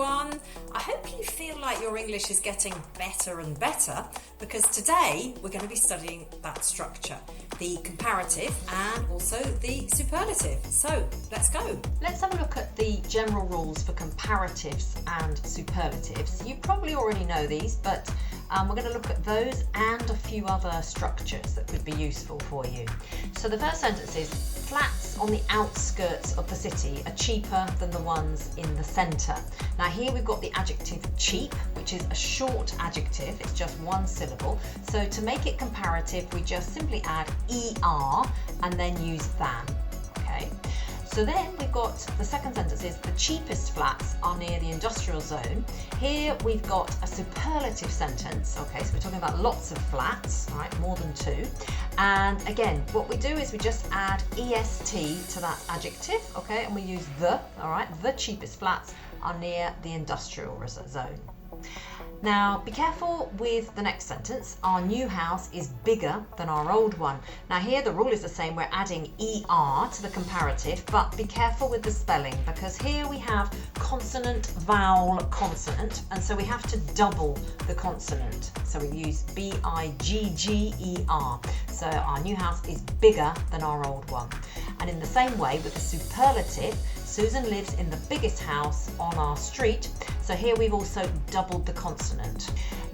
everyone. I hope you feel like your English is getting better and better, because today we're going to be studying that structure, the comparative and also the superlative. So let's go. Let's have a look at the general rules for comparatives and superlatives. You probably already know these, but we're going to look at those and a few other structures that could be useful for you. So the first sentence is, flats on the outskirts of the city are cheaper than the ones in the centre. Now here we've got the adjective cheap, which is a short adjective, it's just one syllable. So to make it comparative, we just simply add er and then use than. Okay. So then we've got the second sentence is, the cheapest flats are near the industrial zone. Here we've got a superlative sentence, okay, so we're talking about lots of flats, right, more than two. And again, what we do is we just add est to that adjective, okay, and we use the, all right, the cheapest flats are near the industrial zone. Now, be careful with the next sentence. Our new house is bigger than our old one. Now here the rule is the same. We're adding er to the comparative, but be careful with the spelling, because here we have consonant, vowel, consonant, and so we have to double the consonant. So we use bigger. So our new house is bigger than our old one. And in the same way with the superlative, Susan lives in the biggest house on our street. So here we've also doubled the consonant.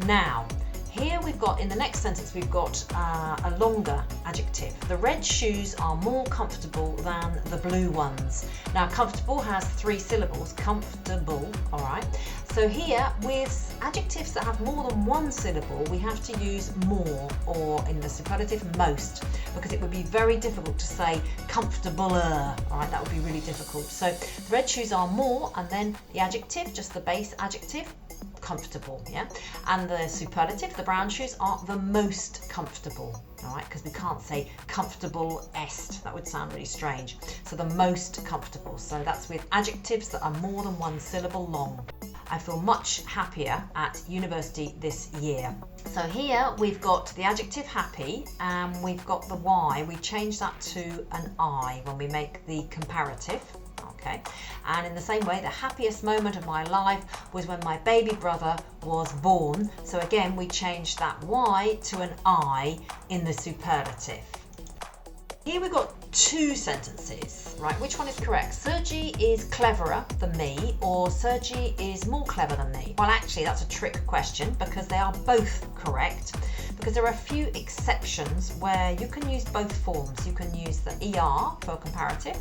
Now, here we've got, in the next sentence, we've got a longer adjective. The red shoes are more comfortable than the blue ones. Now, comfortable has three syllables, comfortable, all right? So here, with adjectives that have more than one syllable, we have to use more, or in the superlative, most, because it would be very difficult to say comfortabler, all right? That would be really difficult. So the red shoes are more, and then the adjective, just the base adjective, comfortable, yeah? And the superlative, the brown shoes are the most comfortable, all right? Because we can't say comfortable est, that would sound really strange. So the most comfortable, so that's with adjectives that are more than one syllable long. I feel much happier at university this year. So here we've got the adjective happy, and we've got the Y. We change that to an I when we make the comparative. Okay. And in the same way, the happiest moment of my life was when my baby brother was born. So again, we change that Y to an I in the superlative. Here we've got two sentences, right? Which one is correct? Sergi is cleverer than me, or Sergi is more clever than me? Well, actually, that's a trick question, because they are both correct, because there are a few exceptions where you can use both forms. You can use the ER for comparative,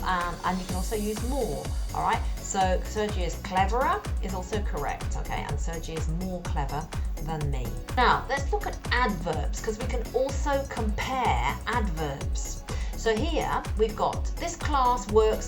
and you can also use more, all right? So Sergi is cleverer is also correct, okay? And Sergi is more clever than me. Now, let's look at adverbs, because we can also compare adverbs. So here we've got, this class works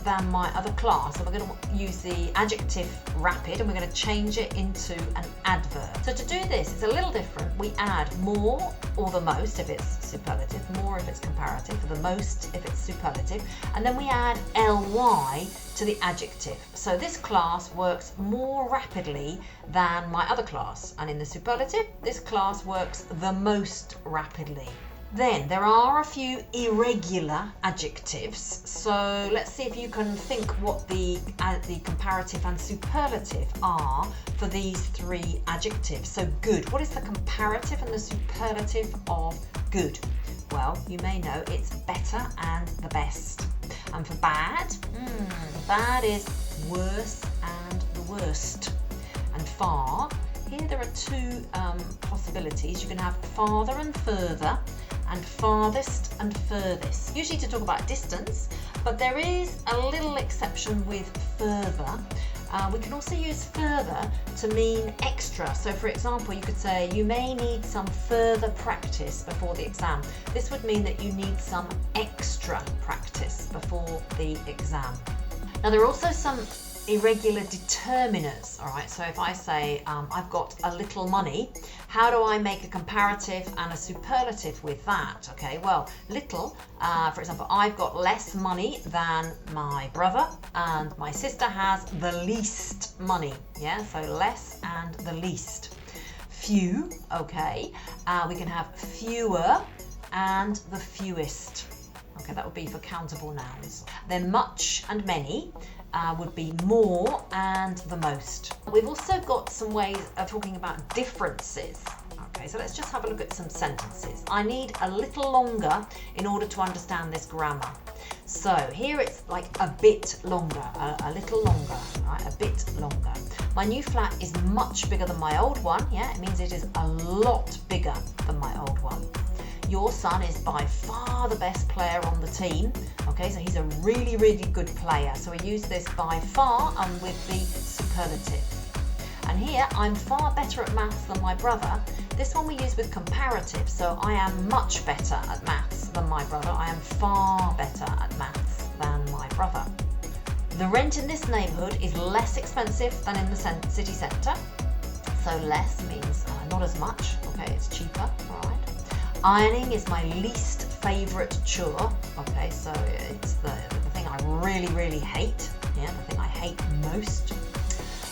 than my other class. So we're going to use the adjective rapid, and we're going to change it into an adverb. So to do this, it's a little different. We add more or the most if it's superlative, more if it's comparative, or the most if it's superlative, and then we add ly to the adjective. So this class works more rapidly than my other class, and in the superlative, this class works the most rapidly. Then there are a few irregular adjectives, so let's see if you can think what the comparative and superlative are for these three adjectives. So good, what is the comparative and the superlative of good? Well, you may know it's better and the best. And for bad, bad is worse and the worst. And far, here there are two possibilities. You can have farther and further, and farthest and furthest. Usually to talk about distance, but there is a little exception with further. We can also use further to mean extra. So for example, you could say, you may need some further practice before the exam. This would mean that you need some extra practice before the exam. Now there are also some irregular determiners, all right? So if I say, I've got a little money, how do I make a comparative and a superlative with that? Okay, well, little, for example, I've got less money than my brother, and my sister has the least money, yeah? So less and the least. Few, okay, we can have fewer and the fewest. Okay, that would be for countable nouns. Then much and many would be more and the most. We've also got some ways of talking about differences. Okay, so let's just have a look at some sentences. I need a little longer in order to understand this grammar. So here it's like a bit longer, a little longer, right? A bit longer. My new flat is much bigger than my old one. Yeah, it means it is a lot bigger than my old one. Your son is by far the best player on the team. Okay, so he's a really, really good player. So we use this by far and with the superlative. And here, I'm far better at maths than my brother. This one we use with comparative. So I am much better at maths than my brother. I am far better at maths than my brother. The rent in this neighbourhood is less expensive than in the city centre. So less means not as much. Okay, it's cheaper. All right. Ironing is my least favourite chore. Okay, so it's the thing I really, really hate. Yeah, the thing I hate most.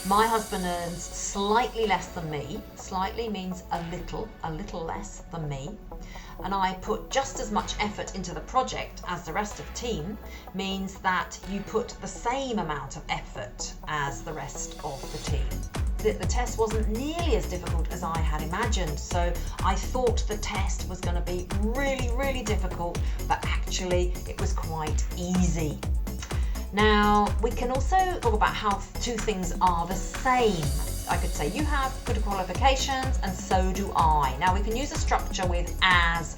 My husband earns slightly less than me. Slightly means a little less than me. And I put just as much effort into the project as the rest of the team means that you put the same amount of effort as the rest of the team. The test wasn't nearly as difficult as I had imagined, so I thought the test was going to be really, really difficult, but actually it was quite easy. Now, we can also talk about how two things are the same. I could say you have good qualifications and so do I. Now, we can use a structure with as.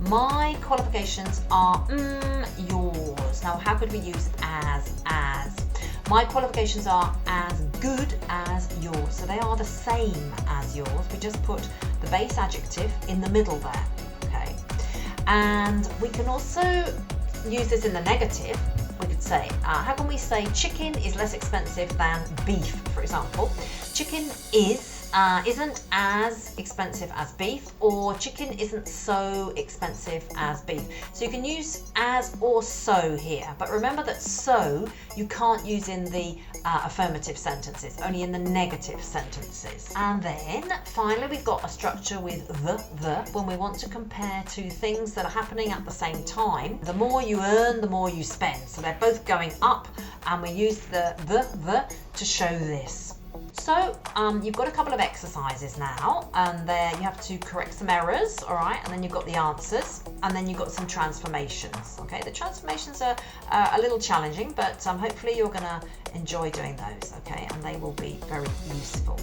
My qualifications are yours. Now, how could we use as? My qualifications are as good as yours. So they are the same as yours. We just put the base adjective in the middle there. Okay. And we can also use this in the negative. We could say, how can we say chicken is less expensive than beef, for example? Chicken isn't as expensive as beef, or chicken isn't so expensive as beef. So you can use as or so here, but remember that so you can't use in the affirmative sentences, only in the negative sentences. And then finally we've got a structure with the when we want to compare two things that are happening at the same time. The more you earn, the more you spend. So they're both going up, and we use the to show this. So you've got a couple of exercises now, and there you have to correct some errors, all right, and then you've got the answers, and then you've got some transformations. Okay, the transformations are a little challenging, but hopefully you're going to enjoy doing those, okay, and they will be very useful.